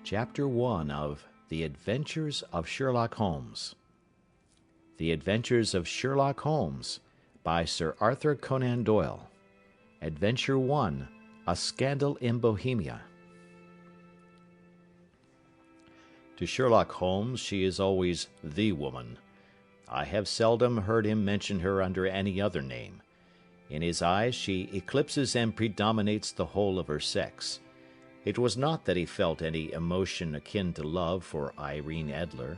Chapter 1 of The Adventures of Sherlock Holmes. The Adventures of Sherlock Holmes by Sir Arthur Conan Doyle. Adventure 1, A Scandal in Bohemia. To Sherlock Holmes she is always the woman. I have seldom heard him mention her under any other name. In his eyes she eclipses and predominates the whole of her sex. It was not that he felt any emotion akin to love for Irene Adler.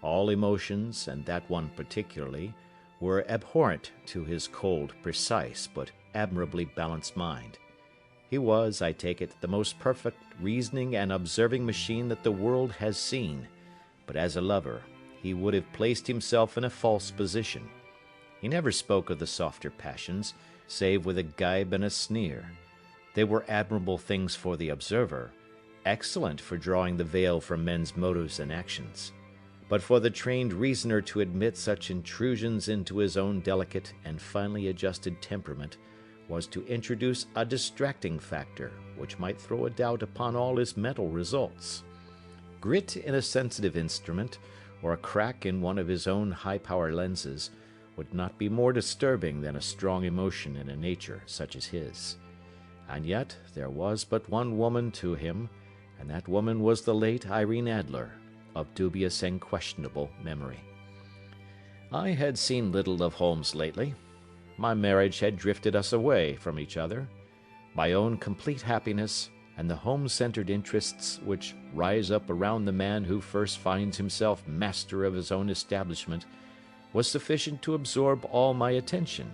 All emotions, and that one particularly, were abhorrent to his cold, precise, but admirably balanced mind. He was, I take it, the most perfect reasoning and observing machine that the world has seen, but as a lover he would have placed himself in a false position. He never spoke of the softer passions, save with a gibe and a sneer. They were admirable things for the observer, excellent for drawing the veil from men's motives and actions. But for the trained reasoner to admit such intrusions into his own delicate and finely adjusted temperament was to introduce a distracting factor which might throw a doubt upon all his mental results. Grit in a sensitive instrument, or a crack in one of his own high-power lenses, would not be more disturbing than a strong emotion in a nature such as his. And yet there was but one woman to him, and that woman was the late Irene Adler, of dubious and questionable memory. I had seen little of Holmes lately. My marriage had drifted us away from each other. My own complete happiness, and the home-centered interests which rise up around the man who first finds himself master of his own establishment, was sufficient to absorb all my attention,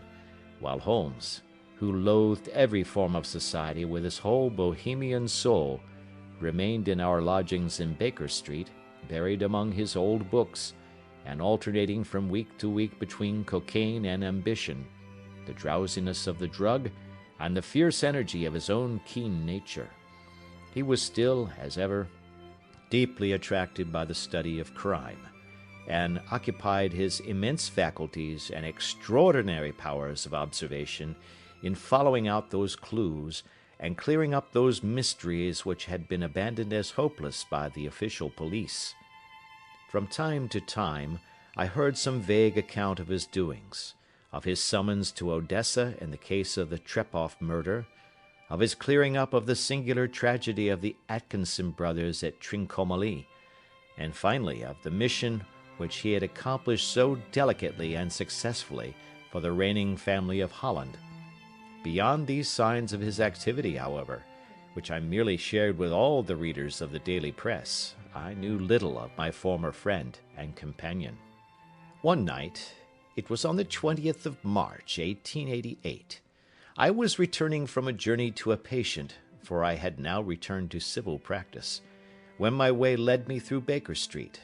while Holmes, who loathed every form of society with his whole Bohemian soul, remained in our lodgings in Baker Street, buried among his old books, and alternating from week to week between cocaine and ambition, the drowsiness of the drug, and the fierce energy of his own keen nature. He was still, as ever, deeply attracted by the study of crime, and occupied his immense faculties and extraordinary powers of observation in following out those clues and clearing up those mysteries which had been abandoned as hopeless by the official police. From time to time I heard some vague account of his doings, of his summons to Odessa in the case of the Trepoff murder, of his clearing up of the singular tragedy of the Atkinson brothers at Trincomalee, and finally of the mission which he had accomplished so delicately and successfully for the reigning family of Holland. Beyond these signs of his activity, however, which I merely shared with all the readers of the daily press, I knew little of my former friend and companion. One night, it was on the 20th of March, 1888, I was returning from a journey to a patient, for I had now returned to civil practice, when my way led me through Baker Street.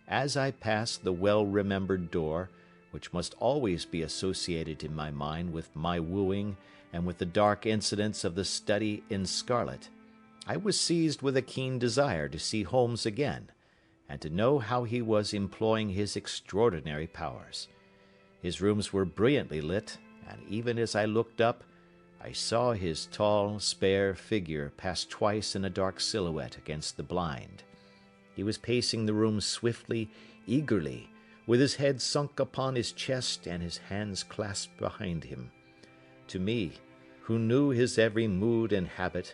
As I passed the well-remembered door, which must always be associated in my mind with my wooing and with the dark incidents of the study in scarlet, I was seized with a keen desire to see Holmes again, and to know how he was employing his extraordinary powers. His rooms were brilliantly lit, and even as I looked up, I saw his tall, spare figure pass twice in a dark silhouette against the blind. He was pacing the room swiftly, eagerly, with his head sunk upon his chest and his hands clasped behind him. To me, who knew his every mood and habit,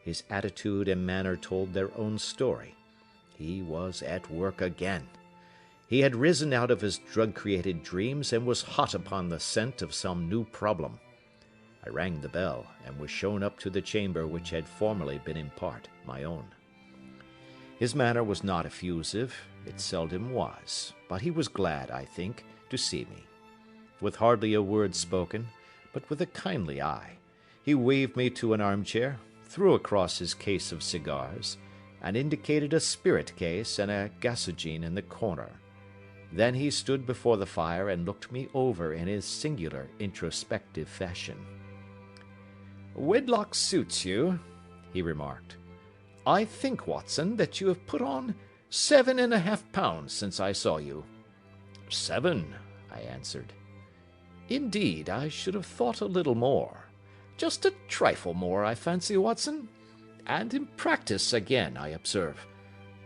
his attitude and manner told their own story. He was at work again. He had risen out of his drug-created dreams and was hot upon the scent of some new problem. I rang the bell and was shown up to the chamber which had formerly been in part my own. His manner was not effusive, it seldom was, but he was glad, I think, to see me. With hardly a word spoken, but with a kindly eye, he waved me to an armchair, threw across his case of cigars, and indicated a spirit case and a gasogene in the corner. Then he stood before the fire and looked me over in his singular introspective fashion. "Wedlock suits you," he remarked. "I think, Watson, that you have put on 7½ pounds since I saw you." "7," I answered. "Indeed, I should have thought a little more. Just a trifle more, I fancy, Watson. And in practice again, I observe.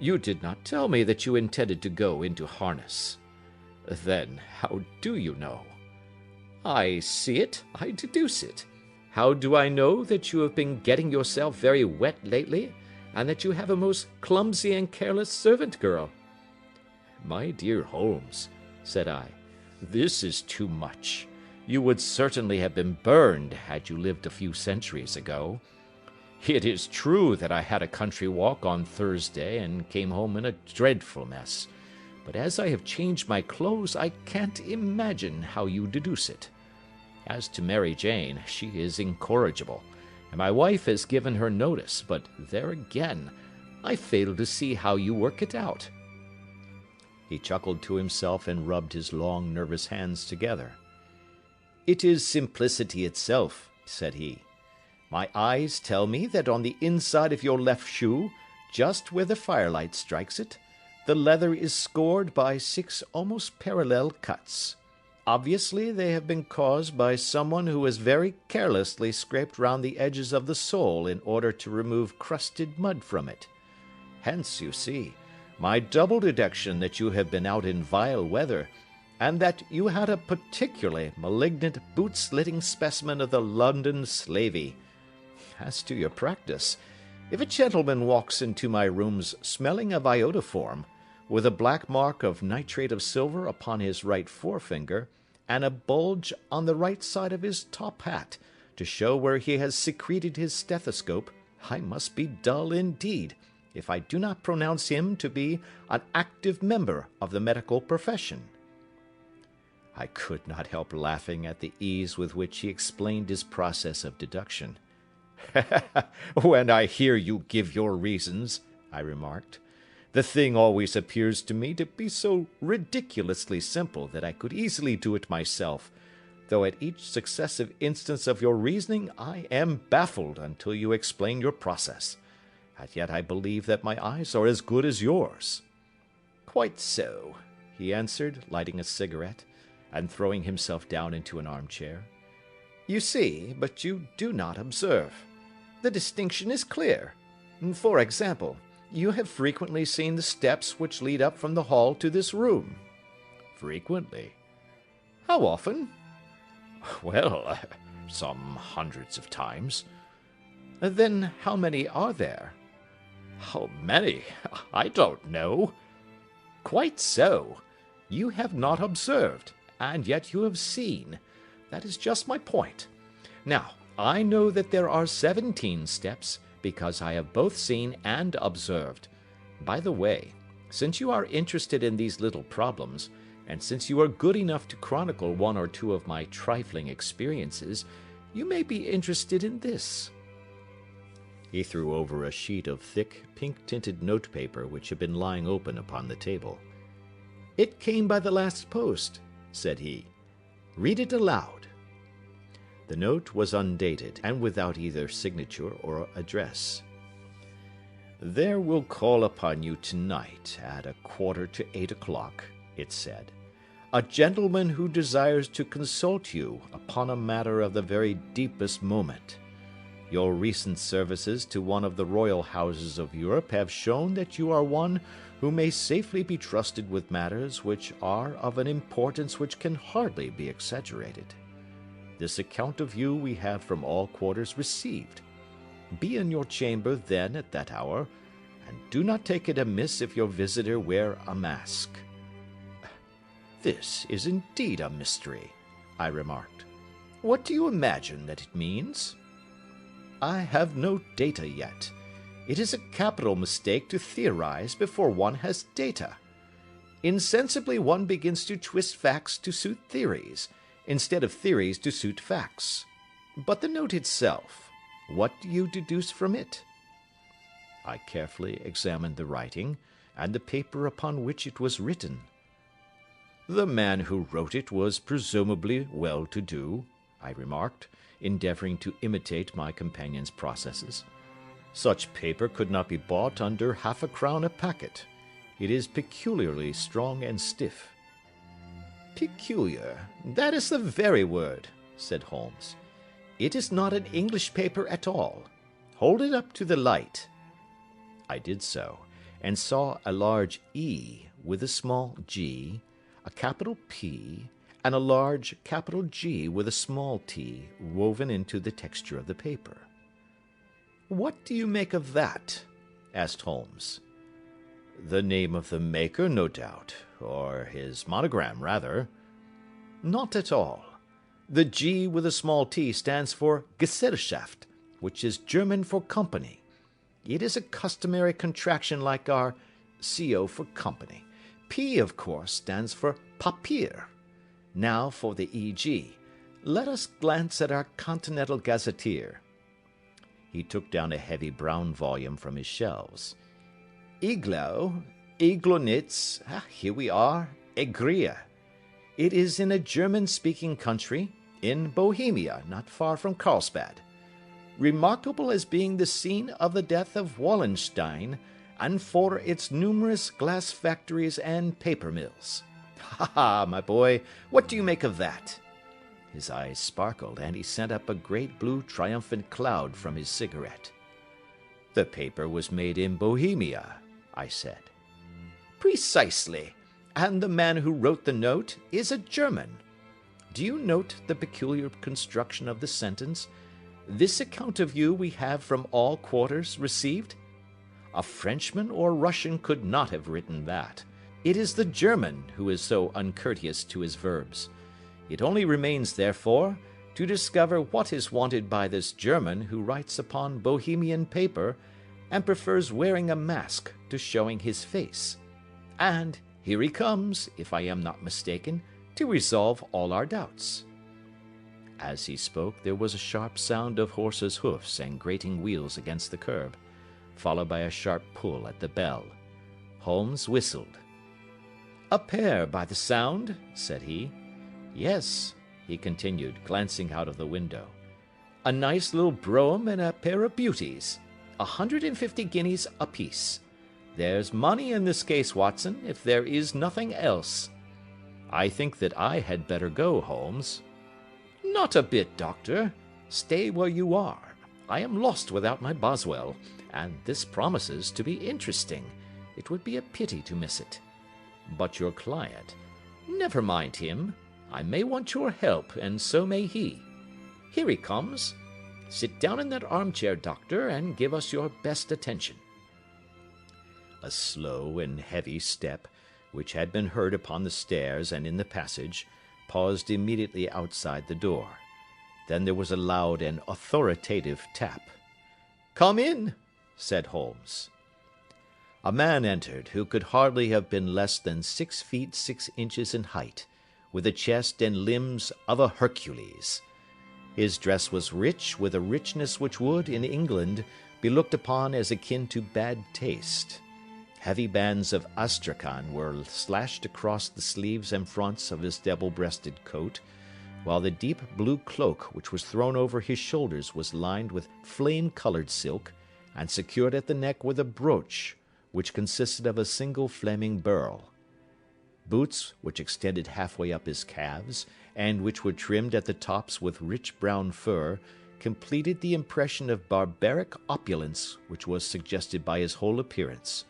You did not tell me that you intended to go into harness. Then how do you know? I see it, I deduce it. How do I know that you have been getting yourself very wet lately, and that you have a most clumsy and careless servant girl? My dear Holmes, said I, this is too much. You would certainly have been burned had you lived a few centuries ago. It is true that I had a country walk on Thursday and came home in a dreadful mess, but as I have changed my clothes, I can't imagine how you deduce it. As to Mary Jane, she is incorrigible, and my wife has given her notice, but there again, I fail to see how you work it out. He chuckled to himself and rubbed his long, nervous hands together. It is simplicity itself, said he. My eyes tell me that on the inside of your left shoe, just where the firelight strikes it, the leather is scored by 6 almost parallel cuts. Obviously, they have been caused by someone who has very carelessly scraped round the edges of the sole in order to remove crusted mud from it. Hence, you see, my double deduction that you have been out in vile weather, and that you had a particularly malignant boot-slitting specimen of the London slavey. As to your practice, if a gentleman walks into my rooms smelling of iodoform, with a black mark of nitrate of silver upon his right forefinger, and a bulge on the right side of his top hat, to show where he has secreted his stethoscope, I must be dull indeed, if I do not pronounce him to be an active member of the medical profession. I could not help laughing at the ease with which he explained his process of deduction. When I hear you give your reasons, I remarked, the thing always appears to me to be so ridiculously simple that I could easily do it myself, though at each successive instance of your reasoning I am baffled until you explain your process. And yet I believe that my eyes are as good as yours. Quite so, he answered, lighting a cigarette, and throwing himself down into an armchair. You see, but you do not observe. The distinction is clear. For example, you have frequently seen the steps which lead up from the hall to this room. Frequently. How often? Well, some hundreds of times. Then how many are there? How many? I don't know. Quite so. You have not observed, and yet you have seen. That is just my point. Now, I know that there are 17 steps, because I have both seen and observed. By the way, since you are interested in these little problems, and since you are good enough to chronicle one or two of my trifling experiences, you may be interested in this. He threw over a sheet of thick, pink-tinted notepaper which had been lying open upon the table. It came by the last post, said he. Read it aloud. The note was undated, and without either signature or address. There will call upon you tonight at 7:45, it said, a gentleman who desires to consult you upon a matter of the very deepest moment. Your recent services to one of the royal houses of Europe have shown that you are one who may safely be trusted with matters which are of an importance which can hardly be exaggerated. This account of you we have from all quarters received. Be in your chamber then at that hour, and do not take it amiss if your visitor wear a mask. This is indeed a mystery, I remarked. What do you imagine that it means? I have no data yet. It is a capital mistake to theorize before one has data. Insensibly one begins to twist facts to suit theories, instead of theories to suit facts. But the note itself, what do you deduce from it? I carefully examined the writing, and the paper upon which it was written. The man who wrote it was presumably well-to-do, I remarked, endeavoring to imitate my companion's processes. Such paper could not be bought under half a crown a packet. It is peculiarly strong and stiff. Peculiar, that is the very word, said Holmes. It is not an English paper at all. Hold it up to the light. I did so, and saw a large E with a small g, a capital P, and a large capital G with a small t woven into the texture of the paper. "What do you make of that?" asked Holmes. "The name of the maker, no doubt, or his monogram, rather." "Not at all. The G with a small t stands for Gesellschaft, which is German for company. It is a customary contraction like our CO for company. P, of course, stands for Papier. Now for the EG. Let us glance at our Continental Gazetteer." He took down a heavy brown volume from his shelves. "Iglo, Iglonitz, here we are, Egria. It is in a German-speaking country, in Bohemia, not far from Carlsbad. Remarkable as being the scene of the death of Wallenstein, and for its numerous glass factories and paper mills. Ha ha, my boy, what do you make of that?" His eyes sparkled, and he sent up a great blue triumphant cloud from his cigarette. "The paper was made in Bohemia," I said. "Precisely, and the man who wrote the note is a German. Do you note the peculiar construction of the sentence? 'This account of you we have from all quarters received'? A Frenchman or Russian could not have written that. It is the German who is so uncourteous to his verbs. It only remains, therefore, to discover what is wanted by this German who writes upon Bohemian paper and prefers wearing a mask to showing his face. And here he comes, if I am not mistaken, to resolve all our doubts." As he spoke, there was a sharp sound of horses' hoofs and grating wheels against the curb, followed by a sharp pull at the bell. Holmes whistled. "A pair, by the sound," said he. "Yes," he continued, glancing out of the window. "A nice little brougham and a pair of beauties. 150 guineas apiece. There's money in this case, Watson, if there is nothing else." "I think that I had better go, Holmes." "Not a bit, Doctor. Stay where you are. I am lost without my Boswell, and this promises to be interesting. It would be a pity to miss it." "But your client—" "Never mind him. I may want your help, and so may he. Here he comes. Sit down in that armchair, Doctor, and give us your best attention." A slow and heavy step, which had been heard upon the stairs and in the passage, paused immediately outside the door. Then there was a loud and authoritative tap. "Come in," said Holmes. A man entered who could hardly have been less than 6 feet 6 inches in height, with the chest and limbs of a Hercules. His dress was rich, with a richness which would, in England, be looked upon as akin to bad taste. Heavy bands of astrakhan were slashed across the sleeves and fronts of his double-breasted coat, while the deep blue cloak which was thrown over his shoulders was lined with flame-colored silk, and secured at the neck with a brooch, which consisted of a single flaming beryl. Boots, which extended halfway up his calves, and which were trimmed at the tops with rich brown fur, completed the impression of barbaric opulence which was suggested by his whole appearance.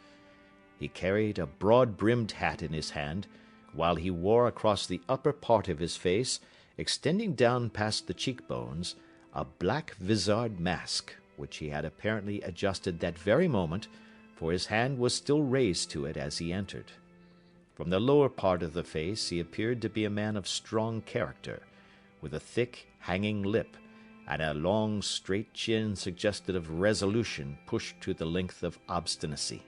He carried a broad-brimmed hat in his hand, while he wore across the upper part of his face, extending down past the cheekbones, a black vizard mask, which he had apparently adjusted that very moment, for his hand was still raised to it as he entered. From the lower part of the face he appeared to be a man of strong character, with a thick, hanging lip, and a long, straight chin suggestive of resolution pushed to the length of obstinacy.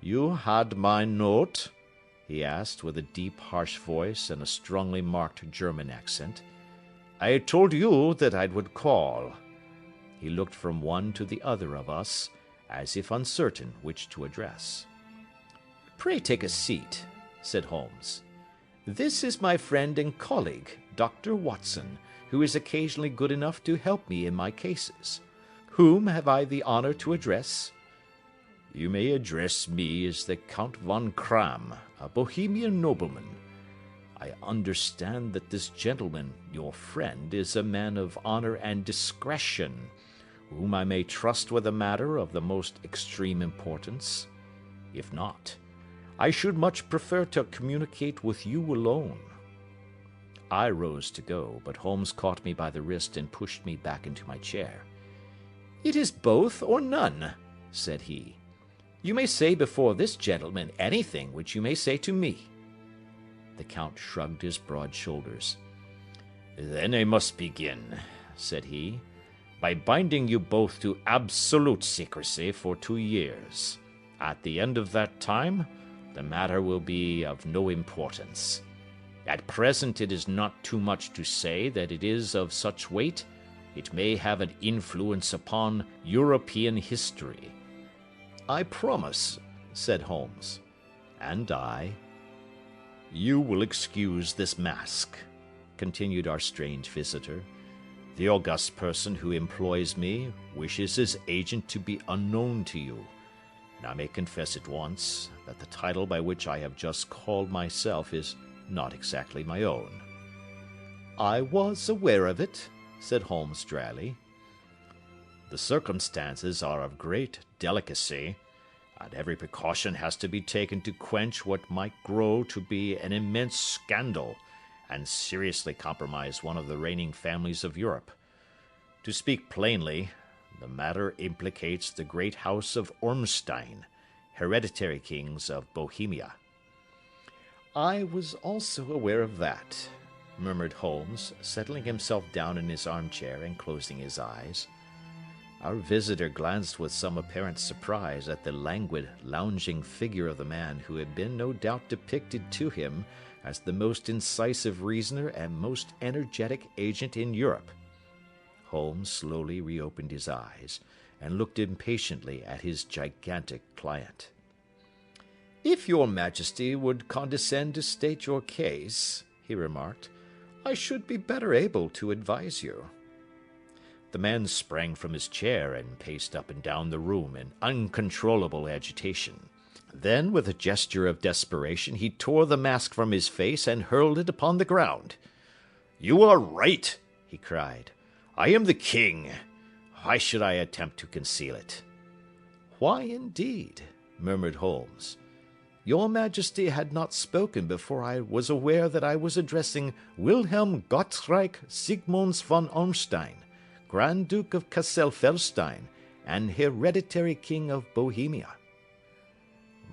"You had my note?" he asked, with a deep, harsh voice and a strongly marked German accent. "I told you that I would call." He looked from one to the other of us, as if uncertain which to address. "Pray take a seat," said Holmes. "This is my friend and colleague, Dr. Watson, who is occasionally good enough to help me in my cases. Whom have I the honor to address?" "You may address me as the Count von Kramm, a Bohemian nobleman. I understand that this gentleman, your friend, is a man of honor and discretion, whom I may trust with a matter of the most extreme importance." If not, I should much prefer to communicate with you alone." I rose to go, but Holmes caught me by the wrist and pushed me back into my chair. "It is both or none," said he. "You may say before this gentleman anything which you may say to me." The Count shrugged his broad shoulders. "Then I must begin," said he, "by binding you both to absolute secrecy for 2 years. At the end of that time, the matter will be of no importance. At present it is not too much to say that it is of such weight it may have an influence upon European history." "I promise," said Holmes. "And I." "You will excuse this mask," continued our strange visitor. "The august person who employs me wishes his agent to be unknown to you, and I may confess at once that the title by which I have just called myself is not exactly my own." "I was aware of it," said Holmes dryly. "The circumstances are of great delicacy, and every precaution has to be taken to quench what might grow to be an immense scandal and seriously compromise one of the reigning families of Europe. To speak plainly, the matter implicates the great house of Ormstein, hereditary kings of Bohemia." "I was also aware of that," murmured Holmes, settling himself down in his armchair and closing his eyes. Our visitor glanced with some apparent surprise at the languid, lounging figure of the man who had been no doubt depicted to him as the most incisive reasoner and most energetic agent in Europe. Holmes slowly reopened his eyes and looked impatiently at his gigantic client. "If your Majesty would condescend to state your case," he remarked, "I should be better able to advise you." The man sprang from his chair and paced up and down the room in uncontrollable agitation. Then, with a gesture of desperation, he tore the mask from his face and hurled it upon the ground. "You are right," he cried. "I am the king. Why should I attempt to conceal it?" "Why, indeed?" murmured Holmes. "Your Majesty had not spoken before I was aware that I was addressing Wilhelm Gottschalk Sigmunds von Ormstein, Grand Duke of Cassel-Felstein, and hereditary King of Bohemia."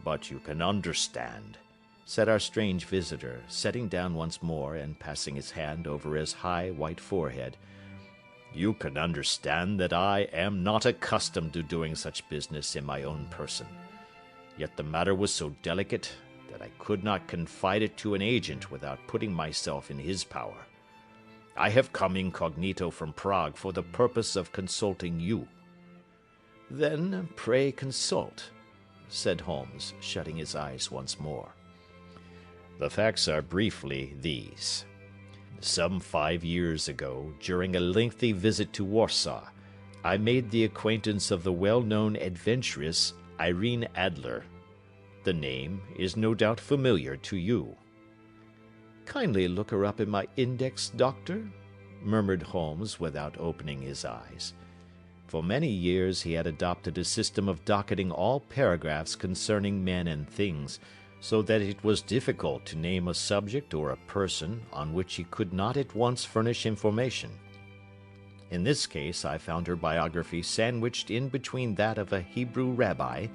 "But you can understand," said our strange visitor, sitting down once more and passing his hand over his high white forehead, "you can understand that I am not accustomed to doing such business in my own person. Yet the matter was so delicate that I could not confide it to an agent without putting myself in his power. I have come incognito from Prague for the purpose of consulting you." "Then pray consult," said Holmes, shutting his eyes once more. "The facts are briefly these. Some 5 years ago, during a lengthy visit to Warsaw, I made the acquaintance of the well-known adventuress Irene Adler. The name is no doubt familiar to you." "Kindly look her up in my index, Doctor," murmured Holmes without opening his eyes. For many years he had adopted a system of docketing all paragraphs concerning men and things, so that it was difficult to name a subject or a person on which he could not at once furnish information. In this case I found her biography sandwiched in between that of a Hebrew rabbi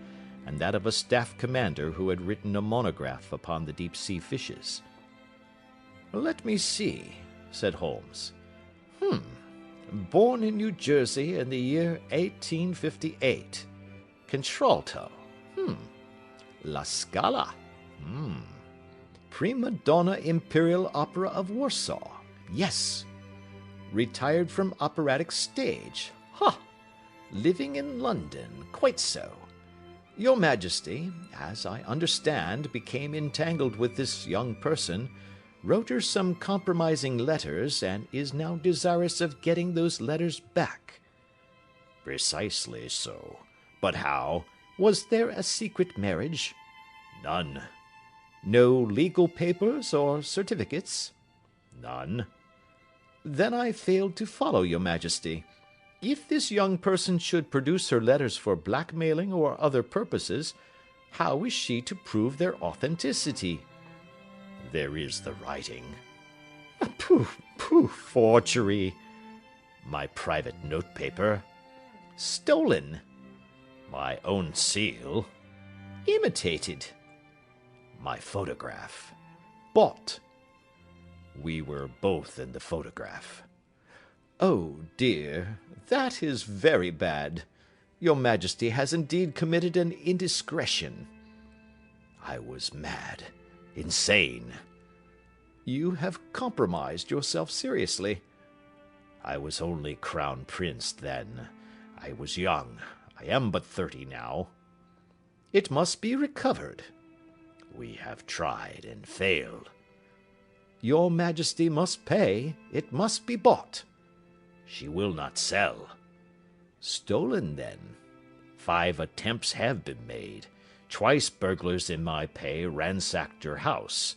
and that of a staff commander who had written a monograph upon the deep-sea fishes. "Let me see," said Holmes. Born in New Jersey in the year 1858. Contralto. La Scala. Prima donna Imperial Opera of Warsaw. Yes. Retired from operatic stage. Ha! Living in London. Quite so. Your Majesty, as I understand, became entangled with this young person, wrote her some compromising letters, and is now desirous of getting those letters back." "Precisely so. But how?" "Was there a secret marriage?" "None." "No legal papers or certificates?" "None." "Then I failed to follow, your Majesty. If this young person should produce her letters for blackmailing or other purposes, How is she to prove their authenticity? There is the writing. Pooh, pooh, forgery. My private notepaper. Stolen. My own seal. Imitated. My photograph. Bought. We were both in the photograph. Oh, dear, that is very bad. Your Majesty has indeed committed an indiscretion. I was mad, insane. You have compromised yourself seriously. I was only crown prince then. I was young. I am but 30 now. It must be recovered. We have tried and failed. Your Majesty must pay. It must be bought. She will not sell. Stolen, then. 5 attempts have been made. Twice burglars in my pay ransacked her house.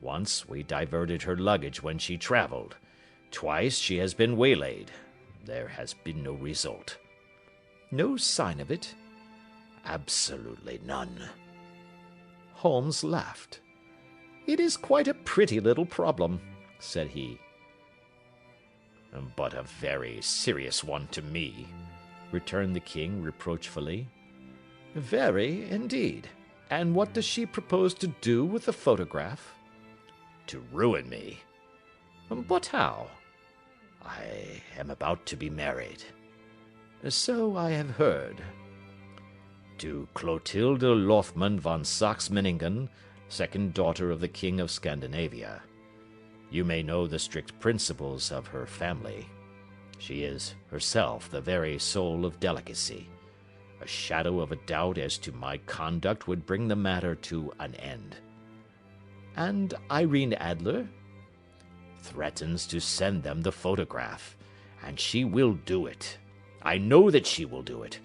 Once we diverted her luggage when she traveled. Twice she has been waylaid. There has been no result. No sign of it? Absolutely none. Holmes laughed. It is quite a pretty little problem, said he. But a very serious one to me, returned the king reproachfully. Very, indeed. And what does she propose to do with the photograph? To ruin me. But how? I am about to be married. So I have heard. To Clotilde Lothman von Saxe-Meiningen, second daughter of the King of Scandinavia. You may know the strict principles of her family. She is herself the very soul of delicacy. A shadow of a doubt as to my conduct would bring the matter to an end. And Irene Adler? Threatens to send them the photograph, and she will do it. I know that she will do it.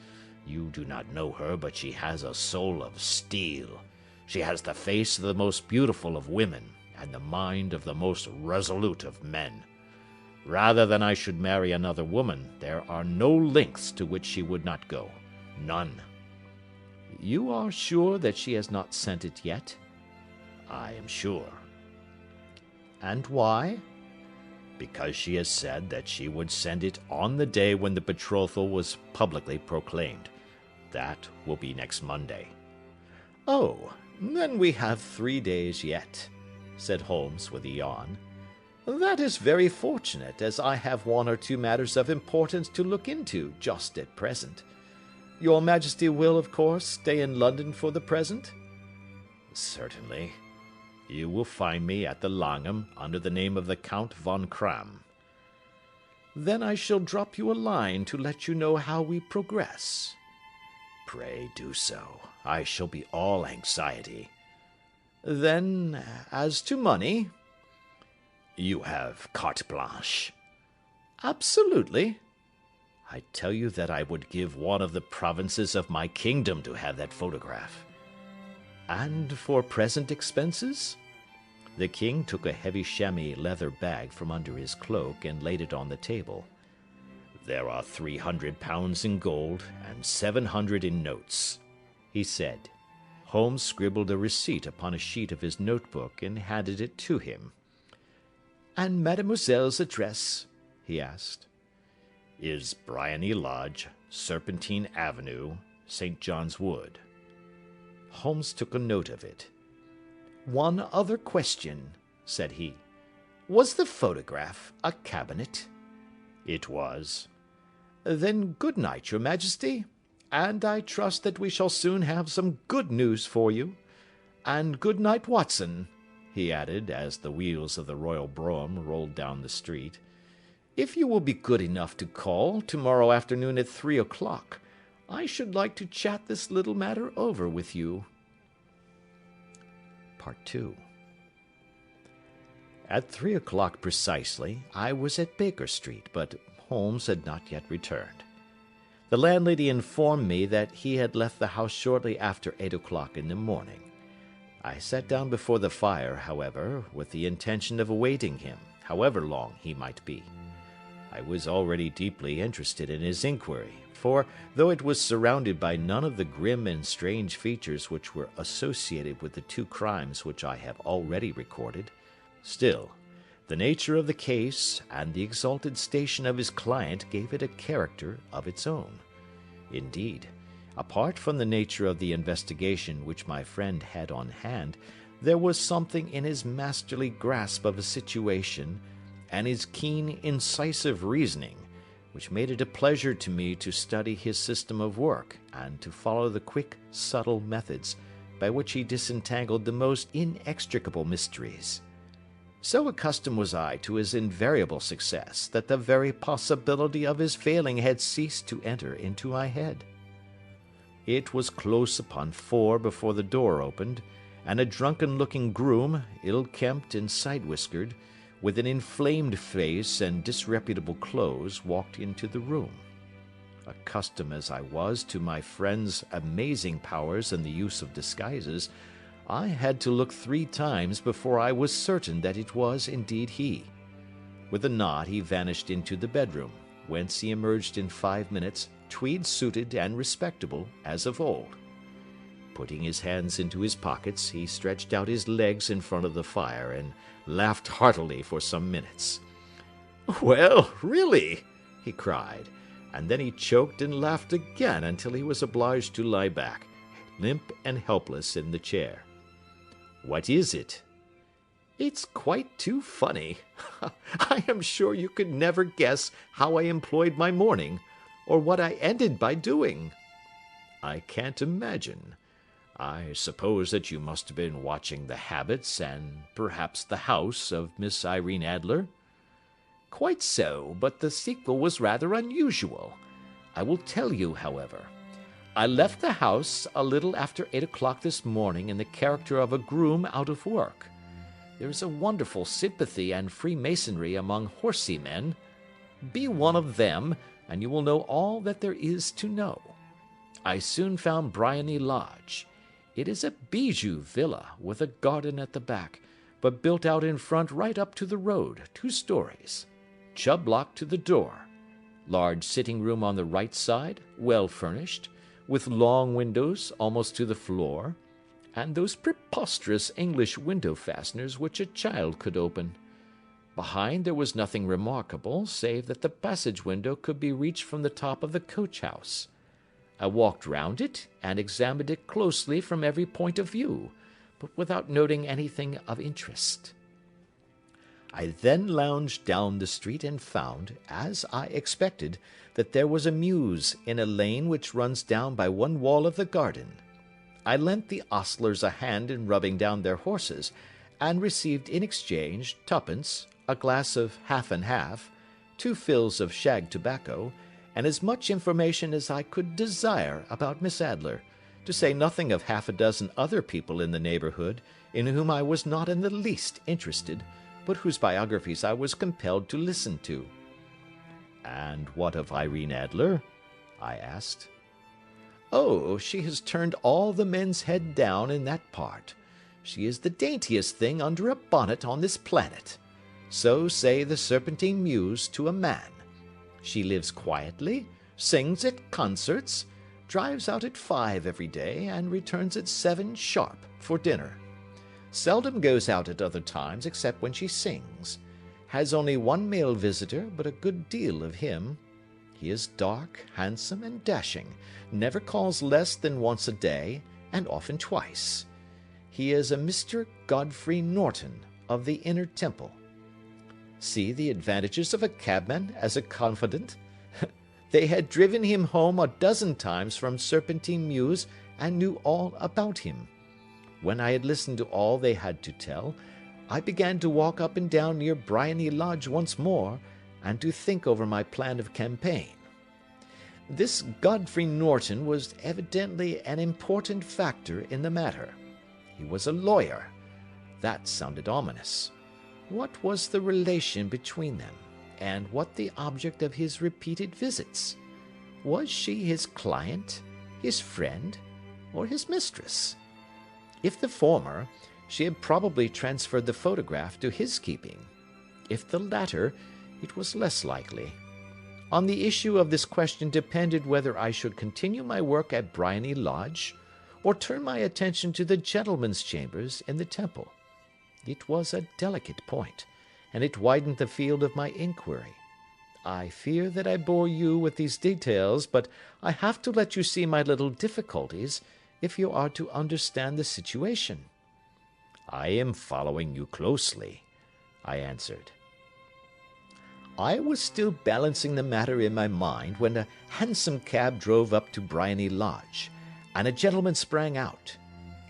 You do not know her, but she has a soul of steel. She has the face of the most beautiful of women, and the mind of the most resolute of men. Rather than I should marry another woman, there are no lengths to which she would not go. None. You are sure that she has not sent it yet? I am sure. And why? Because she has said that she would send it on the day when the betrothal was publicly proclaimed. That will be next Monday. Oh, then we have 3 days yet, said Holmes with a yawn. That is very fortunate, as I have 1 or 2 matters of importance to look into just at present. Your Majesty will, of course, stay in London for the present? Certainly. You will find me at the Langham under the name of the Count von Kram. Then I shall drop you a line to let you know how we progress. Pray do so. I shall be all anxiety. Then, as to money? You have carte blanche. Absolutely. I tell you that I would give 1 of the provinces of my kingdom to have that photograph. And for present expenses? The king took a heavy chamois leather bag from under his cloak and laid it on the table. There are 300 pounds in gold and 700 in notes, he said. Holmes scribbled a receipt upon a sheet of his notebook and handed it to him. And mademoiselle's address? He asked. Is Bryony Lodge, Serpentine Avenue, St. John's Wood. Holmes took a note of it. 1 other question, said he. Was the photograph a cabinet? It was. Then good night, Your Majesty, and I trust that we shall soon have some good news for you. And good night, Watson, he added, as the wheels of the royal brougham rolled down the street. If you will be good enough to call tomorrow afternoon at 3 o'clock, I should like to chat this little matter over with you. Part 2. At 3 o'clock precisely, I was at Baker Street, but Holmes had not yet returned. The landlady informed me that he had left the house shortly after 8 o'clock in the morning. I sat down before the fire, however, with the intention of awaiting him, however long he might be. I was already deeply interested in his inquiry, for, though it was surrounded by none of the grim and strange features which were associated with the two crimes which I have already recorded, still, the nature of the case and the exalted station of his client gave it a character of its own. Indeed, apart from the nature of the investigation which my friend had on hand, there was something in his masterly grasp of a situation and his keen, incisive reasoning which made it a pleasure to me to study his system of work and to follow the quick, subtle methods by which he disentangled the most inextricable mysteries. So accustomed was I to his invariable success that the very possibility of his failing had ceased to enter into my head. It was close upon 4 before the door opened, and a drunken-looking groom, ill-kempt and side-whiskered, with an inflamed face and disreputable clothes, walked into the room. Accustomed as I was to my friend's amazing powers in the use of disguises, I had to look 3 times before I was certain that it was indeed he. With a nod he vanished into the bedroom, whence he emerged in 5 minutes, tweed-suited and respectable as of old. Putting his hands into his pockets, he stretched out his legs in front of the fire and laughed heartily for some minutes. "Well, really!" he cried, and then he choked and laughed again until he was obliged to lie back, limp and helpless, in the chair. "What is it?" "It's quite too funny. I am sure you could never guess how I employed my morning, or what I ended by doing." "I can't imagine. I suppose that you must have been watching the habits and perhaps the house of Miss Irene Adler?" "Quite so, but the sequel was rather unusual. I will tell you, however. I left the house a little after 8 o'clock this morning in the character of a groom out of work. There is a wonderful sympathy and freemasonry among horsey men. Be one of them, and you will know all that there is to know. I soon found Briony Lodge. It is a bijou villa with a garden at the back, but built out in front right up to the road, 2 stories. Chubb lock to the door. Large sitting room on the right side, well furnished, with long windows almost to the floor, and those preposterous English window fasteners which a child could open. Behind there was nothing remarkable, save that the passage window could be reached from the top of the coach-house. I walked round it, and examined it closely from every point of view, but without noting anything of interest. I then lounged down the street and found, as I expected, that there was a mews in a lane which runs down by one wall of the garden. I lent the ostlers a hand in rubbing down their horses, and received in exchange 2d, a glass of half and half, 2 fills of shag tobacco, and as much information as I could desire about Miss Adler, to say nothing of 6 other people in the neighbourhood, in whom I was not in the least interested, but whose biographies I was compelled to listen to. "And what of Irene Adler?" I asked. "Oh, she has turned all the men's head down in that part. She is the daintiest thing under a bonnet on this planet. So say the Serpentine Mews to a man. She lives quietly, sings at concerts, drives out at 5 every day, and returns at 7 sharp for dinner. Seldom goes out at other times except when she sings. Has only 1 male visitor, but a good deal of him. He is dark, handsome, and dashing, never calls less than once a day, and often twice. He is a Mr. Godfrey Norton, of the Inner Temple. See the advantages of a cabman as a confidant. They had driven him home a dozen times from Serpentine Mews, and knew all about him. When I had listened to all they had to tell, I began to walk up and down near Briony Lodge once more, and to think over my plan of campaign. This Godfrey Norton was evidently an important factor in the matter. He was a lawyer. That sounded ominous. What was the relation between them, and what the object of his repeated visits? Was she his client, his friend, or his mistress? If the former, she had probably transferred the photograph to his keeping. If the latter, it was less likely, On the issue of this question depended whether I should continue my work at Briony Lodge, or turn my attention to the gentlemen's chambers in the Temple. It was a delicate point, and it widened the field of my inquiry. I fear that I bore you with these details, but I have to let you see my little difficulties if you are to understand the situation. I am following you closely, I answered. I was still balancing the matter in my mind when a hansom cab drove up to Briony Lodge, and a gentleman sprang out.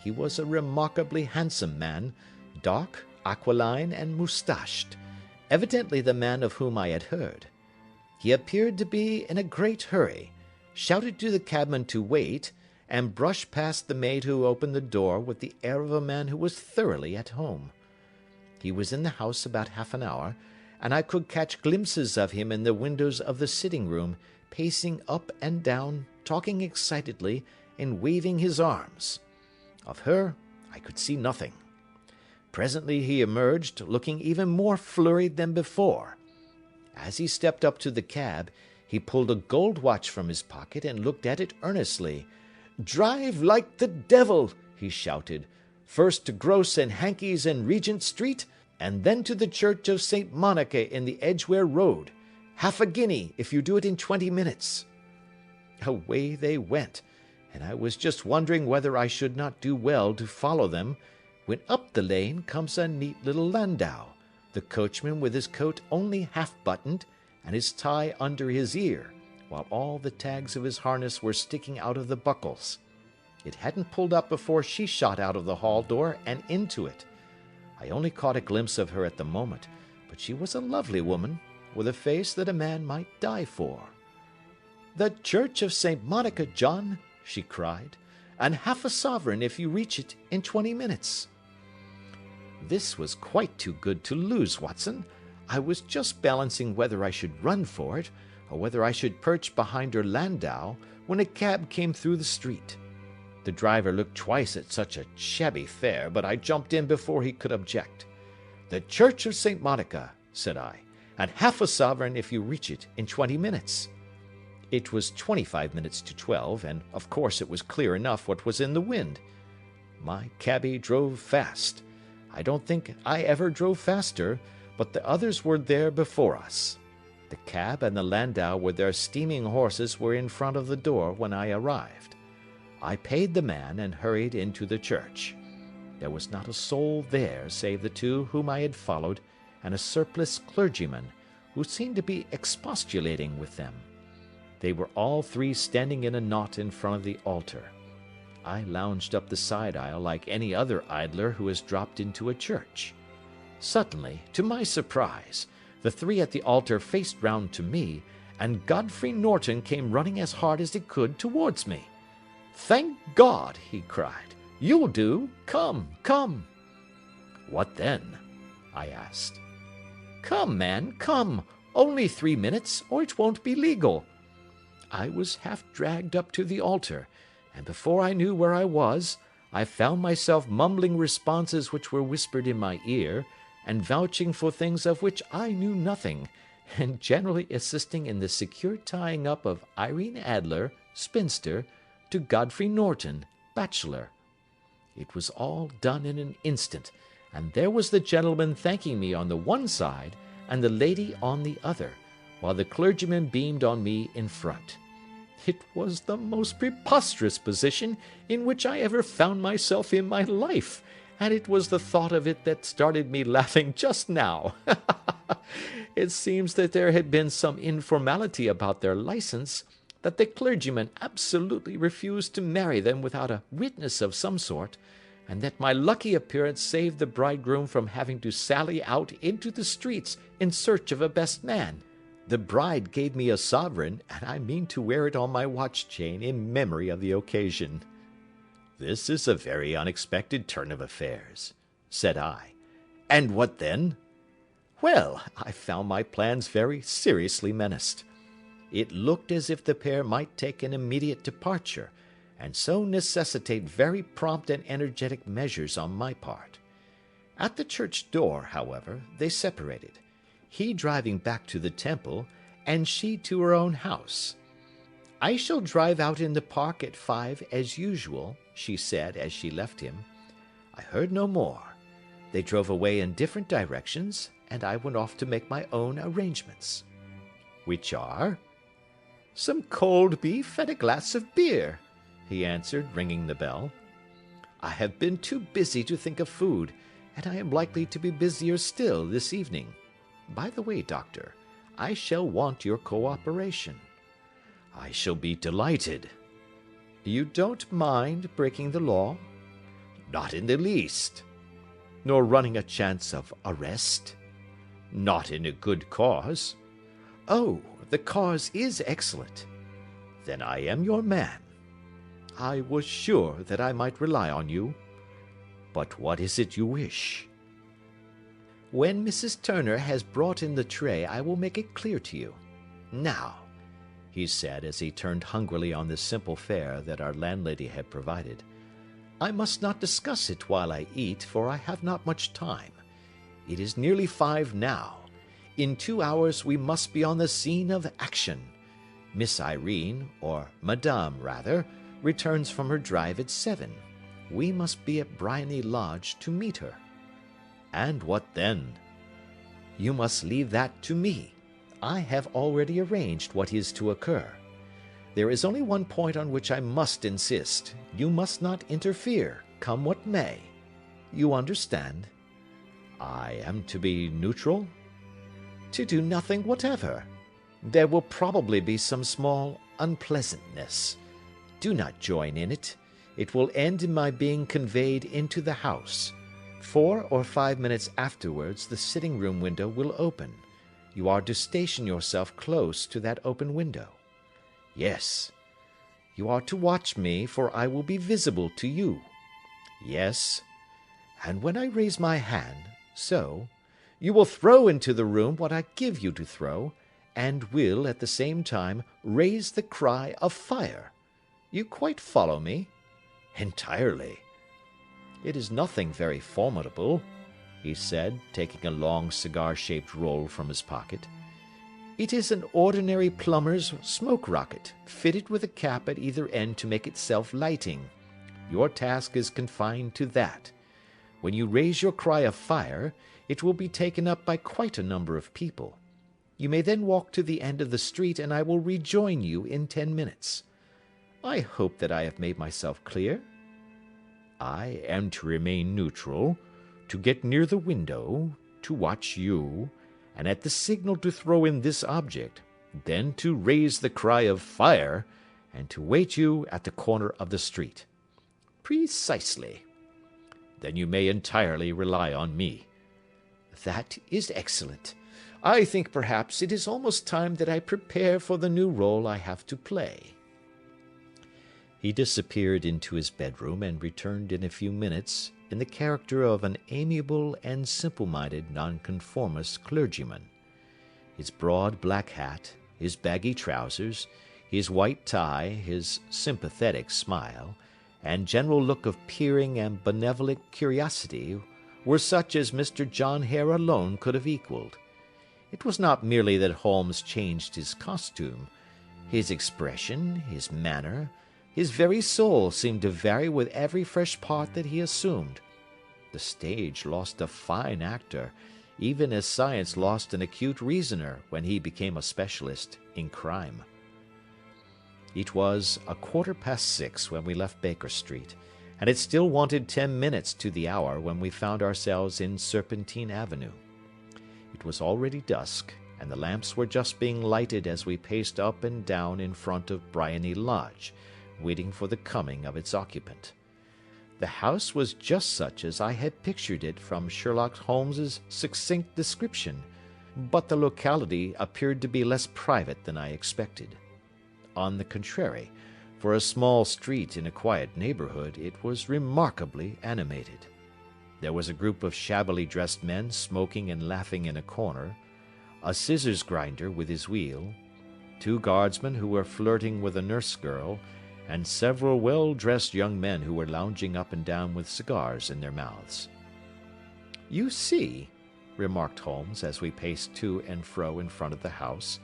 He was a remarkably handsome man, dark, aquiline, and moustached, evidently the man of whom I had heard. He appeared to be in a great hurry, shouted to the cabman to wait, and brushed past the maid who opened the door with the air of a man who was thoroughly at home. He was in the house about half an hour, and I could catch glimpses of him in the windows of the sitting-room, pacing up and down, talking excitedly, and waving his arms. Of her I could see nothing. Presently he emerged, looking even more flurried than before. As he stepped up to the cab, he pulled a gold watch from his pocket and looked at it earnestly. "Drive like the devil!" he shouted. "First to Gross and Hankey's in Regent Street, and then to the Church of St. Monica in the Edgware Road. Half a guinea if you do it in 20 minutes. Away they went, and I was just wondering whether I should not do well to follow them, when up the lane comes a neat little landau, the coachman with his coat only half buttoned, and his tie under his ear, while all the tags of his harness were sticking out of the buckles. It hadn't pulled up before she shot out of the hall door and into it. I only caught a glimpse of her at the moment, but she was a lovely woman, with a face that a man might die for. "The Church of St. Monica, John," she cried, "and half a sovereign if you reach it in 20 minutes. This was quite too good to lose, Watson. I was just balancing whether I should run for it, or whether I should perch behind her landau, when a cab came through the street. The driver looked twice at such a shabby fare, but I jumped in before he could object. "The Church of St. Monica," said I, "and half a sovereign if you reach it in 20 minutes. It was 25 minutes to 12, and of course it was clear enough what was in the wind. My cabby drove fast. I don't think I ever drove faster, but the others were there before us. The cab and the landau with their steaming horses were in front of the door when I arrived. I paid the man and hurried into the church. There was not a soul there save the two whom I had followed, and a surpliced clergyman, who seemed to be expostulating with them. They were all three standing in a knot in front of the altar. I lounged up the side aisle like any other idler who has dropped into a church. Suddenly, to my surprise, the three at the altar faced round to me, and Godfrey Norton came running as hard as he could towards me. "Thank God!" he cried. "You'll do. Come, come." "What then?" I asked. "Come, man, come. Only 3 minutes, or it won't be legal." I was half dragged up to the altar, and before I knew where I was, I found myself mumbling responses which were whispered in my ear, and vouching for things of which I knew nothing, and generally assisting in the secure tying up of Irene Adler, spinster, to Godfrey Norton, bachelor. It was all done in an instant, and there was the gentleman thanking me on the one side, and the lady on the other, while the clergyman beamed on me in front. It was the most preposterous position in which I ever found myself in my life, and it was the thought of it that started me laughing just now. It seems that there had been some informality about their license, that the clergyman absolutely refused to marry them without a witness of some sort, and that my lucky appearance saved the bridegroom from having to sally out into the streets in search of a best man. The bride gave me a sovereign, and I mean to wear it on my watch chain in memory of the occasion." "This is a very unexpected turn of affairs," said I. "And what then?" "Well, I found my plans very seriously menaced. It looked as if the pair might take an immediate departure, and so necessitate very prompt and energetic measures on my part. At the church door, however, they separated, he driving back to the Temple, and she to her own house. "I shall drive out in the park at 5 as usual," she said as she left him. I heard no more. They drove away in different directions, and I went off to make my own arrangements. "Which are?" "Some cold beef and a glass of beer," he answered, ringing the bell. "I have been too busy to think of food, and I am likely to be busier still this evening. By the way, Doctor, I shall want your cooperation." "I shall be delighted." "You don't mind breaking the law?" "Not in the least." "Nor running a chance of arrest?" "Not in a good cause." "Oh, the cause is excellent." "Then I am your man." "I was sure that I might rely on you." "But what is it you wish?" "When Mrs. Turner has brought in the tray I will make it clear to you. Now," he said, as he turned hungrily on the simple fare that our landlady had provided, "I must not discuss it while I eat, for I have not much time. It is nearly 5 now. In 2 hours we must be on the scene of action. Miss Irene, or Madame rather, returns from her drive at 7. We must be at Briony Lodge to meet her." "And what then?" "You must leave that to me. I have already arranged what is to occur. There is only one point on which I must insist. You must not interfere, come what may. You understand?" "I am to be neutral?" "To do nothing whatever. There will probably be some small unpleasantness. Do not join in it. It will end in my being conveyed into the house. 4 or 5 minutes afterwards the sitting-room window will open. You are to station yourself close to that open window." "Yes." "You are to watch me, for I will be visible to you." "Yes." "And when I raise my hand, so, you will throw into the room what I give you to throw, and will, at the same time, raise the cry of fire. You quite follow me?" "Entirely." "It is nothing very formidable," he said, taking a long cigar-shaped roll from his pocket. "It is an ordinary plumber's smoke rocket, fitted with a cap at either end to make it self-lighting. Your task is confined to that. When you raise your cry of fire, it will be taken up by quite a number of people. You may then walk to the end of the street, and I will rejoin you in 10 minutes. I hope that I have made myself clear?" "I am to remain neutral, to get near the window, to watch you, and at the signal to throw in this object, then to raise the cry of fire, and to wait you at the corner of the street." "Precisely." "Then you may entirely rely on me." "That is excellent. I think perhaps it is almost time that I prepare for the new role I have to play." He disappeared into his bedroom, and returned in a few minutes in the character of an amiable and simple-minded nonconformist clergyman. His broad black hat, his baggy trousers, his white tie, his sympathetic smile, and general look of peering and benevolent curiosity were such as Mr. John Hare alone could have equalled. It was not merely that Holmes changed his costume. His expression, his manner, his very soul seemed to vary with every fresh part that he assumed. The stage lost a fine actor, even as science lost an acute reasoner when he became a specialist in crime. It was 6:15 when we left Baker Street, and it still wanted 10 minutes to the hour when we found ourselves in Serpentine Avenue. It was already dusk, and the lamps were just being lighted as we paced up and down in front of Briony Lodge, waiting for the coming of its occupant. The house was just such as I had pictured it from Sherlock Holmes's succinct description, but the locality appeared to be less private than I expected. On the contrary, for a small street in a quiet neighborhood, it was remarkably animated. There was a group of shabbily dressed men smoking and laughing in a corner, a scissors grinder with his wheel, 2 guardsmen who were flirting with a nurse girl, and several well-dressed young men who were lounging up and down with cigars in their mouths. "You see," remarked Holmes, as we paced to and fro in front of the house,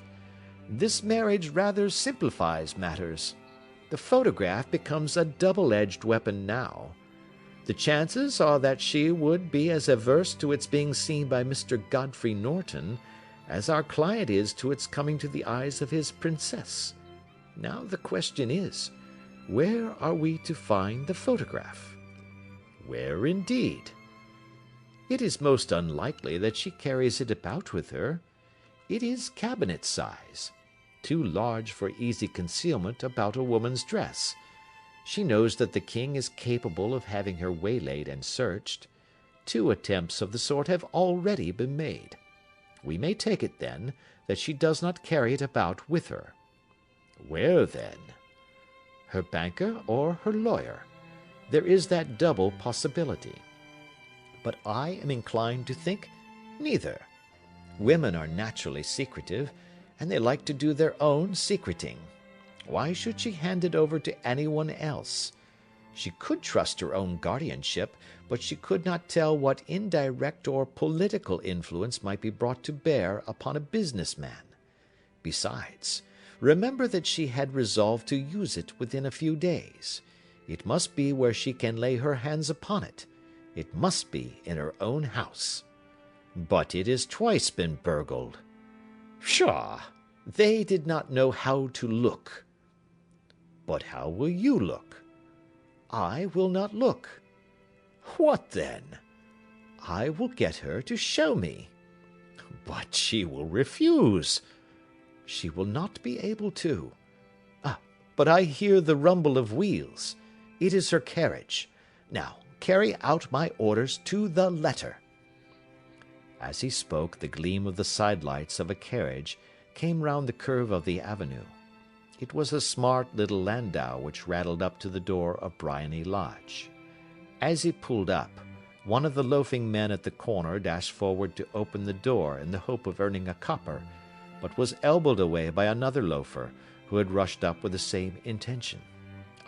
This marriage rather simplifies matters. The photograph becomes a double-edged weapon now. The chances are that she would be as averse to its being seen by Mr. Godfrey Norton as our client is to its coming to the eyes of his princess. Now the question is, where are we to find the photograph? Where indeed? It is most unlikely that she carries it about with her. It is cabinet size, too large for easy concealment about a woman's dress. She knows that the king is capable of having her waylaid and searched. 2 attempts of the sort have already been made. We may take it, then, that she does not carry it about with her. Where, then? Her banker or her lawyer. There is that double possibility. But I am inclined to think neither. Women are naturally secretive, and they like to do their own secreting. Why should she hand it over to anyone else? She could trust her own guardianship, but she could not tell what indirect or political influence might be brought to bear upon a businessman. Besides, remember that she had resolved to use it within a few days. It must be where she can lay her hands upon it. It must be in her own house. But it has twice been burgled. Pshaw! They did not know how to look. But how will you look? I will not look. What then? I will get her to show me. But she will refuse. She will not be able to. But I hear the rumble of wheels. It is her carriage. Now, carry out my orders to the letter. As he spoke, the gleam of the sidelights of a carriage came round the curve of the avenue. It was a smart little landau which rattled up to the door of Briony Lodge. As he pulled up, one of the loafing men at the corner dashed forward to open the door in the hope of earning a copper, but was elbowed away by another loafer, who had rushed up with the same intention.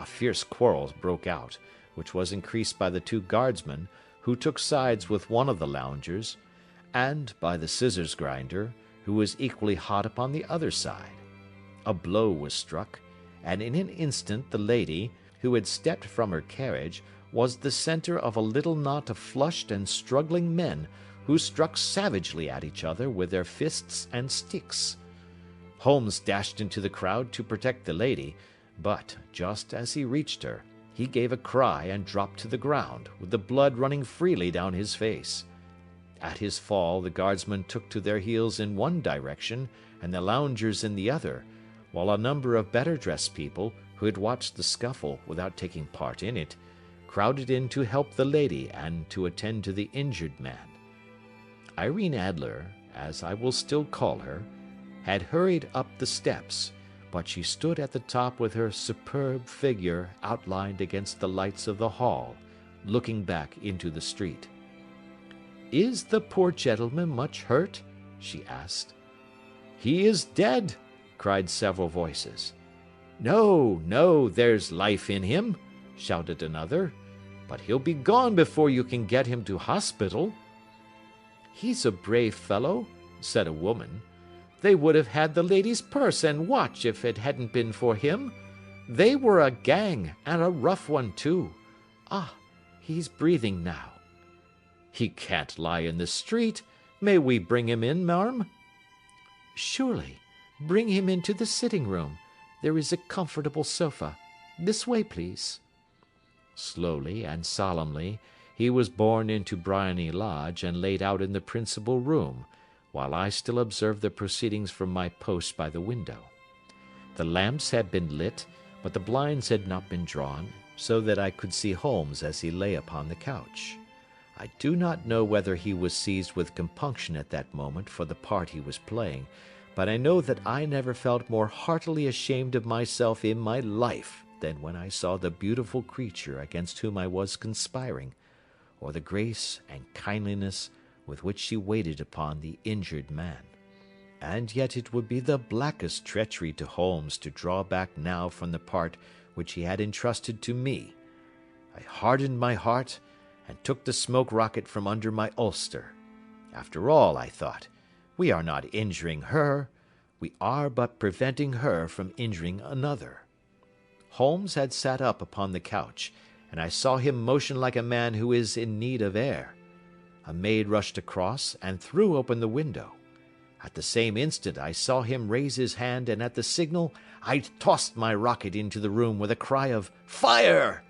A fierce quarrel broke out, which was increased by the 2 guardsmen, who took sides with one of the loungers, and by the scissors grinder, who was equally hot upon the other side. A blow was struck, and in an instant the lady, who had stepped from her carriage, was the centre of a little knot of flushed and struggling men, who struck savagely at each other with their fists and sticks. Holmes dashed into the crowd to protect the lady, but, just as he reached her, he gave a cry and dropped to the ground, with the blood running freely down his face. At his fall the guardsmen took to their heels in one direction, and the loungers in the other, while a number of better-dressed people, who had watched the scuffle without taking part in it, crowded in to help the lady and to attend to the injured man. Irene Adler, as I will still call her, had hurried up the steps, but she stood at the top with her superb figure outlined against the lights of the hall, looking back into the street. "Is the poor gentleman much hurt?" she asked. "He is dead," cried several voices. "No, no, there's life in him," shouted another, "but he'll be gone before you can get him to hospital." "He's a brave fellow," said a woman. "They would have had the lady's purse and watch if it hadn't been for him. They were a gang, and a rough one too. Ah, he's breathing now." "He can't lie in the street. May we bring him in, marm?" "Surely. Bring him into the sitting-room. There is a comfortable sofa. This way, please." Slowly and solemnly he was borne into Briony Lodge and laid out in the principal room, while I still observed the proceedings from my post by the window. The lamps had been lit, but the blinds had not been drawn, so that I could see Holmes as he lay upon the couch. I do not know whether he was seized with compunction at that moment for the part he was playing, but I know that I never felt more heartily ashamed of myself in my life than when I saw the beautiful creature against whom I was conspiring, or the grace and kindliness with which she waited upon the injured man. And yet it would be the blackest treachery to Holmes to draw back now from the part which he had entrusted to me. I hardened my heart, and took the smoke rocket from under my ulster. After all, I thought, we are not injuring her. We are but preventing her from injuring another." Holmes had sat up upon the couch, and I saw him motion like a man who is in need of air. A maid rushed across and threw open the window. At the same instant I saw him raise his hand, and at the signal I tossed my rocket into the room with a cry of "Fire!"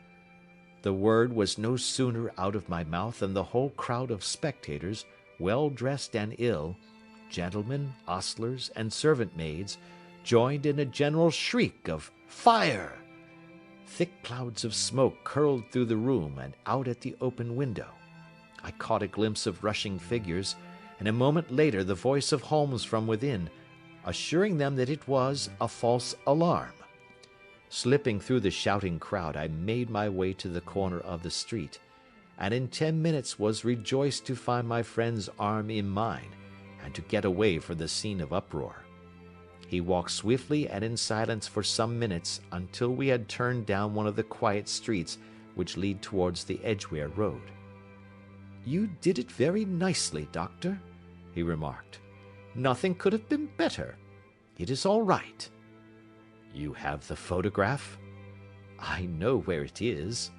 The word was no sooner out of my mouth than the whole crowd of spectators, well dressed and ill, gentlemen, ostlers, and servant maids, joined in a general shriek of "Fire!" Thick clouds of smoke curled through the room and out at the open window. I caught a glimpse of rushing figures, and a moment later the voice of Holmes from within, assuring them that it was a false alarm. Slipping through the shouting crowd, I made my way to the corner of the street, and in 10 minutes was rejoiced to find my friend's arm in mine, and to get away from the scene of uproar. He walked swiftly and in silence for some minutes until we had turned down one of the quiet streets which lead towards the Edgware Road. "You did it very nicely, Doctor," he remarked. "Nothing could have been better. It is all right." "You have the photograph?" "I know where it is."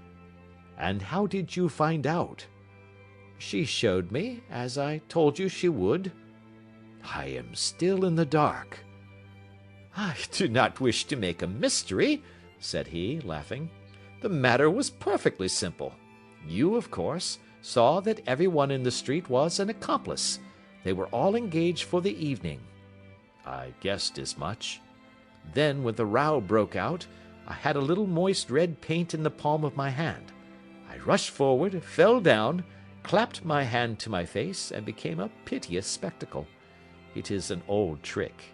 "And how did you find out?" "She showed me, as I told you she would." "I am still in the dark." "I do not wish to make a mystery," said he, laughing. "The matter was perfectly simple. You, of course, saw that everyone in the street was an accomplice. They were all engaged for the evening." "I guessed as much." "Then, when the row broke out, I had a little moist red paint in the palm of my hand. I rushed forward, fell down, clapped my hand to my face, and became a piteous spectacle. It is an old trick.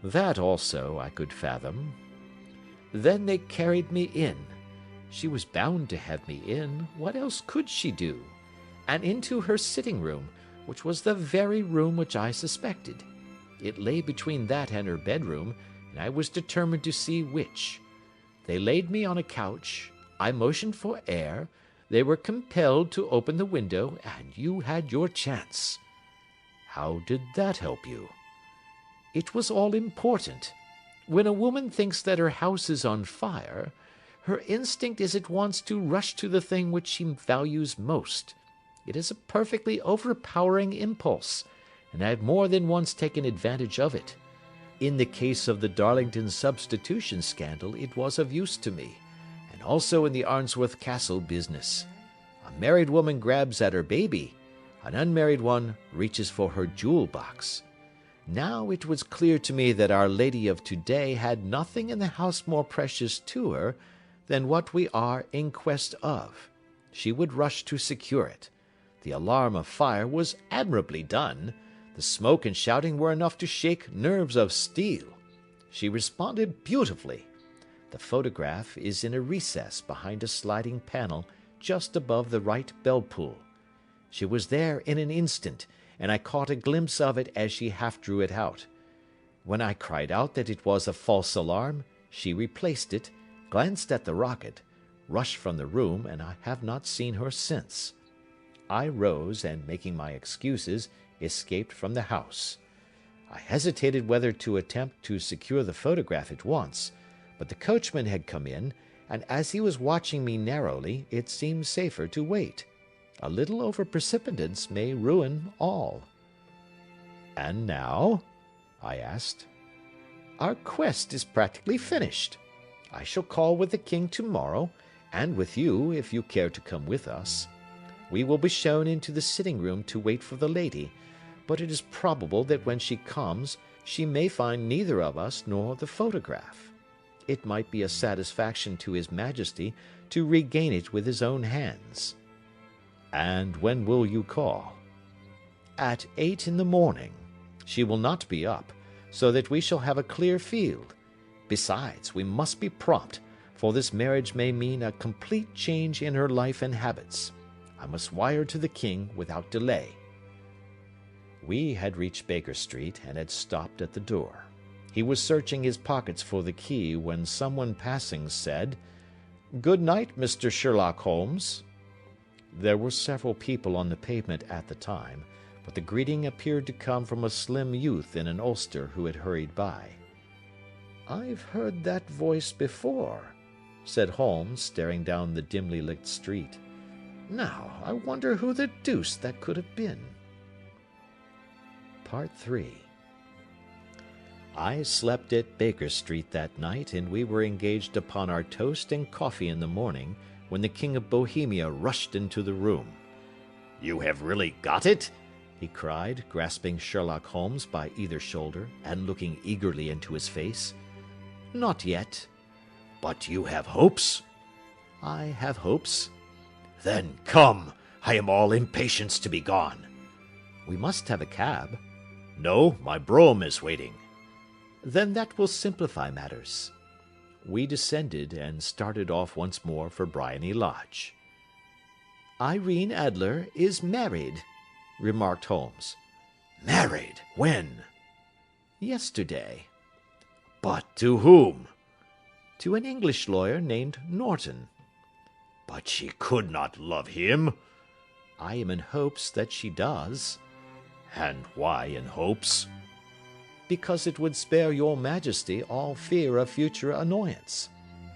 That also I could fathom. Then they carried me in. She was bound to have me in. What else could she do? And into her sitting room, which was the very room which I suspected. It lay between that and her bedroom, and I was determined to see which. They laid me on a couch. I motioned for air. They were compelled to open the window, and you had your chance." "How did that help you?" "It was all important. When a woman thinks that her house is on fire, her instinct is at once to rush to the thing which she values most. It is a perfectly overpowering impulse, and I have more than once taken advantage of it. In the case of the Darlington substitution scandal it was of use to me, and also in the Arnsworth Castle business. A married woman grabs at her baby, an unmarried one reaches for her jewel box. Now it was clear to me that Our Lady of today had nothing in the house more precious to her than what we are in quest of. She would rush to secure it. The alarm of fire was admirably done. The smoke and shouting were enough to shake nerves of steel. She responded beautifully. The photograph is in a recess behind a sliding panel just above the right bell pull. She was there in an instant, and I caught a glimpse of it as she half drew it out. When I cried out that it was a false alarm, she replaced it, glanced at the rocket, rushed from the room, and I have not seen her since. I rose, and making my excuses, escaped from the house. I hesitated whether to attempt to secure the photograph at once, but the coachman had come in, and as he was watching me narrowly, it seemed safer to wait. A little over-precipitance may ruin all. "And now?" I asked. "Our quest is practically finished. I shall call with the king tomorrow, and with you, if you care to come with us. We will be shown into the sitting-room to wait for the lady, but it is probable that when she comes, she may find neither of us nor the photograph. It might be a satisfaction to his Majesty to regain it with his own hands." "And when will you call?" "At 8 in the morning. She will not be up, so that we shall have a clear field. Besides, we must be prompt, for this marriage may mean a complete change in her life and habits. I must wire to the king without delay." We had reached Baker Street, and had stopped at the door. He was searching his pockets for the key when someone passing said, "Good night, Mr. Sherlock Holmes." There were several people on the pavement at the time, but the greeting appeared to come from a slim youth in an ulster who had hurried by. "I've heard that voice before," said Holmes, staring down the dimly lit street. "Now, I wonder who the deuce that could have been." Part 3. I slept at Baker Street that night, and we were engaged upon our toast and coffee in the morning when the King of Bohemia rushed into the room. "You have really got it?" he cried, grasping Sherlock Holmes by either shoulder and looking eagerly into his face. "Not yet." "But you have hopes?" "I have hopes." "Then come, I am all impatience to be gone." "We must have a cab." "No, my brougham is waiting." "Then that will simplify matters." We descended and started off once more for Briony Lodge. "Irene Adler is married," remarked Holmes. "Married? When?" "Yesterday." "But to whom?" "To an English lawyer named Norton." "But she could not love him." "I am in hopes that she does." "And why in hopes?" "Because it would spare your Majesty all fear of future annoyance.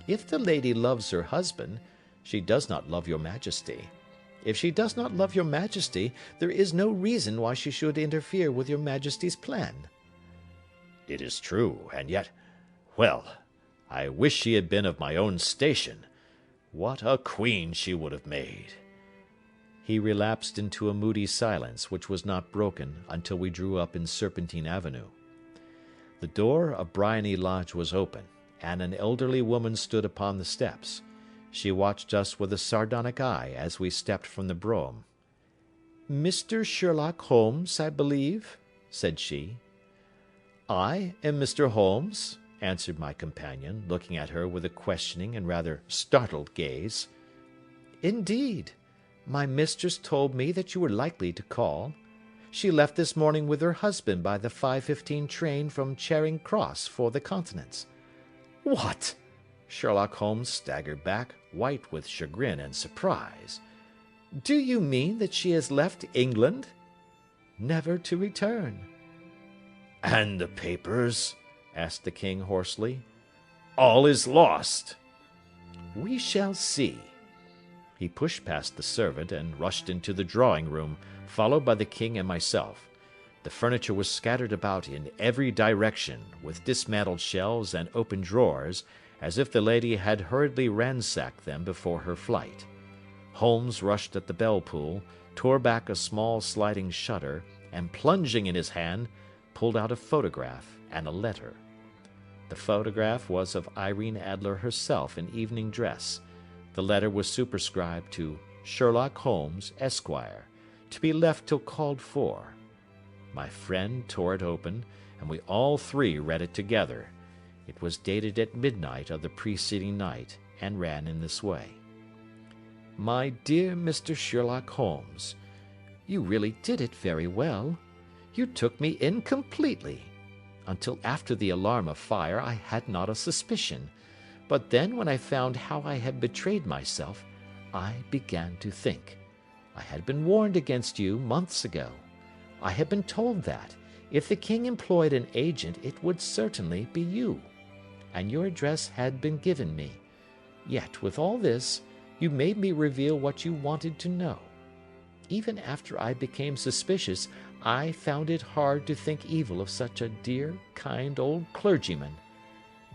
If the lady loves her husband, she does not love your Majesty. If she does not love your Majesty, there is no reason why she should interfere with your Majesty's plan." "It is true, and yet, well, I wish she had been of my own station. What a queen she would have made!" He relapsed into a moody silence, which was not broken until we drew up in Serpentine Avenue. The door of Briony Lodge was open, and an elderly woman stood upon the steps. She watched us with a sardonic eye as we stepped from the brougham. "Mr. Sherlock Holmes, I believe?" said she. "I am Mr. Holmes," answered my companion, looking at her with a questioning and rather startled gaze. "Indeed. My mistress told me that you were likely to call. She left this morning with her husband by the 5:15 train from Charing Cross for the Continent." "What?" Sherlock Holmes staggered back, white with chagrin and surprise. "Do you mean that she has left England?" "Never to return." "And the papers?" asked the king hoarsely. "All is lost." "We shall see." He pushed past the servant and rushed into the drawing-room, followed by the king and myself. The furniture was scattered about in every direction, with dismantled shelves and open drawers, as if the lady had hurriedly ransacked them before her flight. Holmes rushed at the bell-pull, tore back a small sliding shutter, and plunging in his hand, pulled out a photograph and a letter. The photograph was of Irene Adler herself in evening dress. The letter was superscribed to Sherlock Holmes, Esquire, to be left till called for. My friend tore it open, and we all three read it together. It was dated at midnight of the preceding night, and ran in this way: "My dear Mr. Sherlock Holmes, you really did it very well. You took me in completely. Until after the alarm of fire I had not a suspicion, but then when I found how I had betrayed myself, I began to think. I had been warned against you months ago. I had been told that, if the king employed an agent, it would certainly be you. And your address had been given me. Yet, with all this, you made me reveal what you wanted to know. Even after I became suspicious, I found it hard to think evil of such a dear, kind old clergyman.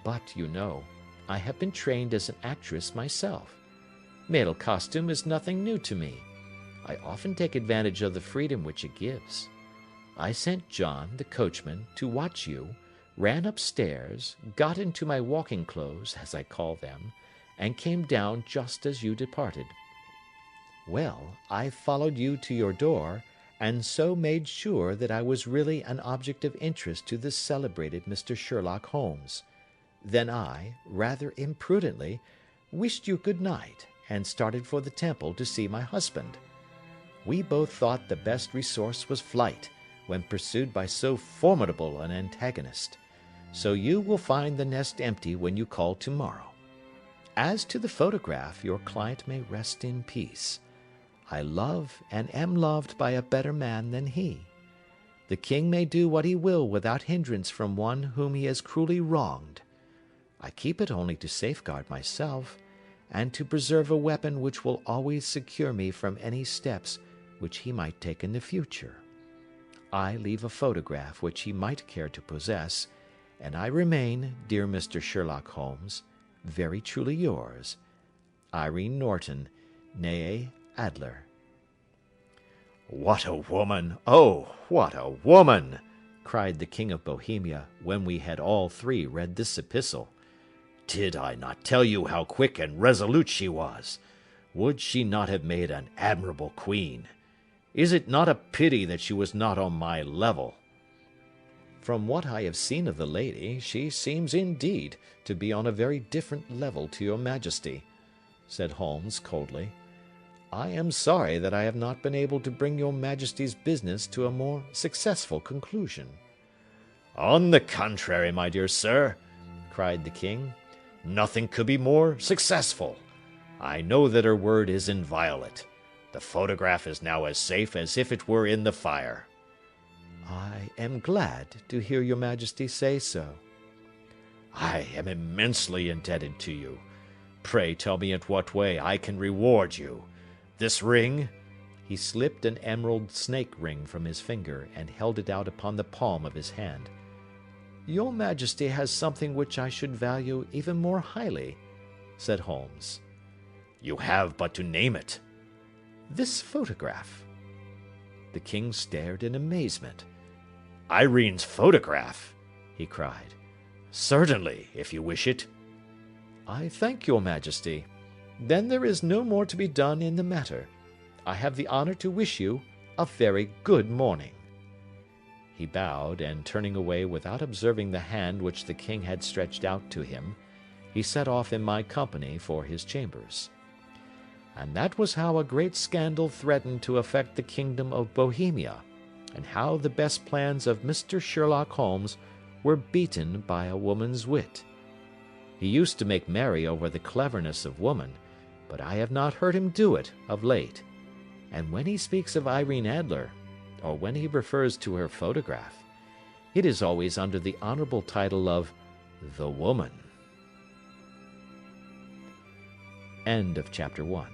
But, you know, I have been trained as an actress myself. Male costume is nothing new to me. I often take advantage of the freedom which it gives. I sent John, the coachman, to watch you, ran upstairs, got into my walking clothes, as I call them, and came down just as you departed. Well, I followed you to your door, and so made sure that I was really an object of interest to the celebrated Mr. Sherlock Holmes. Then I, rather imprudently, wished you good night, and started for the Temple to see my husband. We both thought the best resource was flight, when pursued by so formidable an antagonist. So you will find the nest empty when you call tomorrow. As to the photograph, your client may rest in peace. I love and am loved by a better man than he. The king may do what he will without hindrance from one whom he has cruelly wronged. I keep it only to safeguard myself, and to preserve a weapon which will always secure me from any steps which he might take in the future. I leave a photograph which he might care to possess, and I remain, dear Mr. Sherlock Holmes, very truly yours, Irene Norton, née Adler. What a woman! Oh, what a woman! Cried the King of Bohemia, when we had all three read this epistle. Did I not tell you how quick and resolute she was? Would she not have made an admirable queen? Is it not a pity that she was not on my level? From what I have seen of the lady, she seems indeed to be on a very different level to your Majesty, said Holmes coldly. I am sorry that I have not been able to bring your Majesty's business to a more successful conclusion. On the contrary, my dear sir, cried the king, nothing could be more successful. I know that her word is inviolate. The photograph is now as safe as if it were in the fire. I am glad to hear your Majesty say so. I am immensely indebted to you. Pray tell me in what way I can reward you. This ring—" He slipped an emerald snake ring from his finger and held it out upon the palm of his hand. Your Majesty has something which I should value even more highly, said Holmes. You have but to name it. This photograph. The king stared in amazement. Irene's photograph? He cried. Certainly, if you wish it. I thank your Majesty. Then there is no more to be done in the matter. I have the honor to wish you a very good morning. He bowed, and turning away without observing the hand which the king had stretched out to him, he set off in my company for his chambers. And that was how a great scandal threatened to affect the kingdom of Bohemia, and how the best plans of Mr. Sherlock Holmes were beaten by a woman's wit. He used to make merry over the cleverness of woman, but I have not heard him do it of late. And when he speaks of Irene Adler, or when he refers to her photograph, it is always under the honorable title of the woman. End of chapter 1.